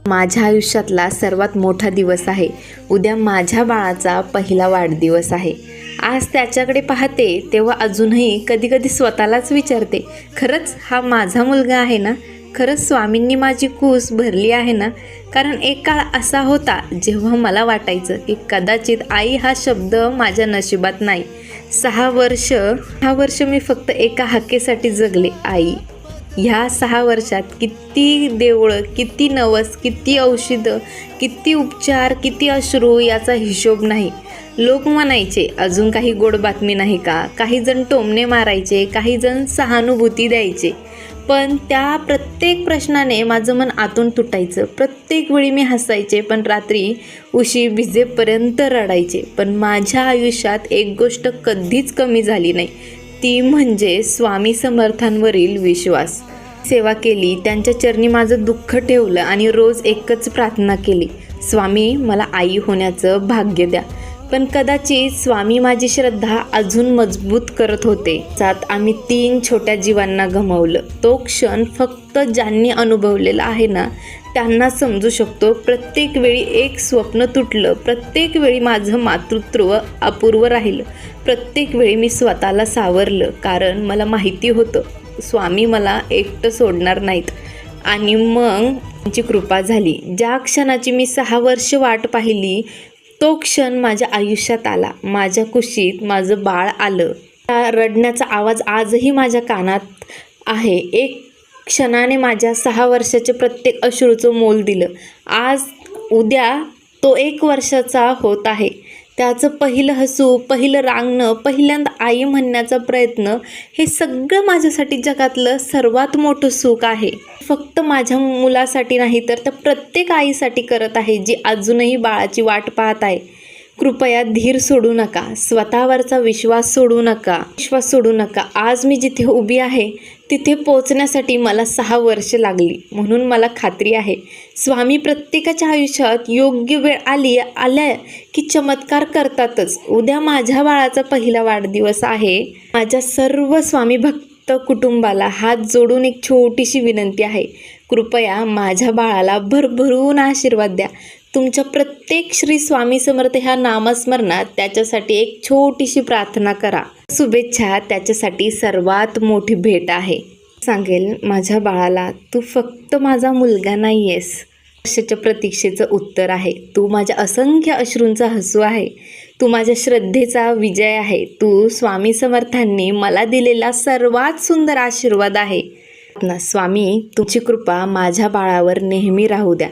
माझ्या आयुष्यातला सर्वात मोठा दिवस आहे. उद्या माझ्या बाळाचा पहिला वाढदिवस आहे. आज त्याच्याकडे पाहते तेव्हा अजूनही कधी स्वतःलाच विचारते, खरंच हा माझा मुलगा आहे ना? खरंच स्वामींनी माझी कूस भरली आहे ना? कारण एक काळ असा होता जेव्हा मला वाटायचं की कदाचित आई हा शब्द माझ्या नशिबात नाही. 6 वर्ष मी फक्त एका हाकेसाठी जगले, आई. ह्या 6 वर्षात किती देवळं, किती नवस, किती औषधं, किती उपचार, किती अश्रू याचा हिशोब नाही. लोक म्हणायचे अजून काही गोड बातमी नाही का? काही जण टोमणे मारायचे, काही जण सहानुभूती द्यायचे. पण त्या प्रत्येक प्रश्नाने माझं मन आतून तुटायचं. प्रत्येक वेळी मी हसायचे, पण रात्री उशी भिजेपर्यंत रडायचे. पण माझ्या आयुष्यात एक गोष्ट कधीच कमी झाली नाही, ती म्हणजे स्वामी समर्थांवरील विश्वास. सेवा केली, त्यांच्या चरणी माझं दुःख ठेवलं आणि रोज एकच प्रार्थना केली, स्वामी मला आई होण्याचं भाग्य द्या. पण कदाचित स्वामी माझी श्रद्धा अजून मजबूत करत होते. त्यात आम्ही 3 छोट्या जीवांना गमावलं. तो क्षण फक्त ज्यांनी अनुभवलेला आहे ना त्यांना समजू शकतो. प्रत्येक वेळी एक स्वप्न तुटलं, प्रत्येक वेळी माझं मातृत्व अपूर्व राहिलं, प्रत्येक वेळी मी स्वतःला सावरलं, कारण मला माहिती होतं स्वामी मला एकटं सोडणार नाहीत. आणि मग त्यांची कृपा झाली. ज्या क्षणाची मी 6 वर्ष वाट पाहिली तो क्षण माझ्या आयुष्यात आला. माझ्या कुशीत माझं बाळ आलं. त्या रडण्याचा आवाज आजही माझ्या कानात आहे. एक क्षणाने माझ्या 6 वर्षाचे प्रत्येक अश्रूचं मोल दिलं. आज उद्या तो 1 वर्षाचा होत आहे. त्याचं पहिलं हसू, पहिलं रांगणं, पहिल्यांदा आई म्हणण्याचा प्रयत्न, हे सगळं माझ्यासाठी जगातलं सर्वात मोठं सुख आहे. फक्त माझ्या मुलासाठी नाही तर त्या प्रत्येक आईसाठी करत आहे जी अजूनही बाळाची वाट पाहत आहे. कृपया धीर सोडू नका, स्वतःवरचा विश्वास सोडू नका. आज मी जिथे उभी आहे तिथे पोचण्यासाठी मला 6 वर्ष लागली. म्हणून मला खात्री आहे स्वामी प्रत्येकाच्या आयुष्यात योग्य वेळ आल्या की चमत्कार करतातच. उद्या माझ्या बाळाचा पहिला वाढदिवस आहे. माझ्या सर्व स्वामी भक्त कुटुंबाला हात जोडून एक छोटीशी विनंती आहे, कृपया माझ्या बाळाला भरभरून आशीर्वाद द्या. तुमच्या प्रत्येक श्री स्वामी समर्थ ह्या नामस्मरणात त्याच्यासाठी एक छोटीशी प्रार्थना करा. शुभेच्छा त्याच्यासाठी सर्वात मोठी भेट आहे. सांगेल माझ्या बाळाला, तू फक्त माझा मुलगा नाही आहेस, वर्षाच्या प्रतीक्षेचं उत्तर आहे. तू माझ्या असंख्य अश्रूंचा हसू आहे. तू माझ्या श्रद्धेचा विजय आहे. तू स्वामी समर्थांनी मला दिलेला सर्वात सुंदर आशीर्वाद आहे. स्वामी तुमची कृपा माझ्या बाळावर नेहमी राहू द्या.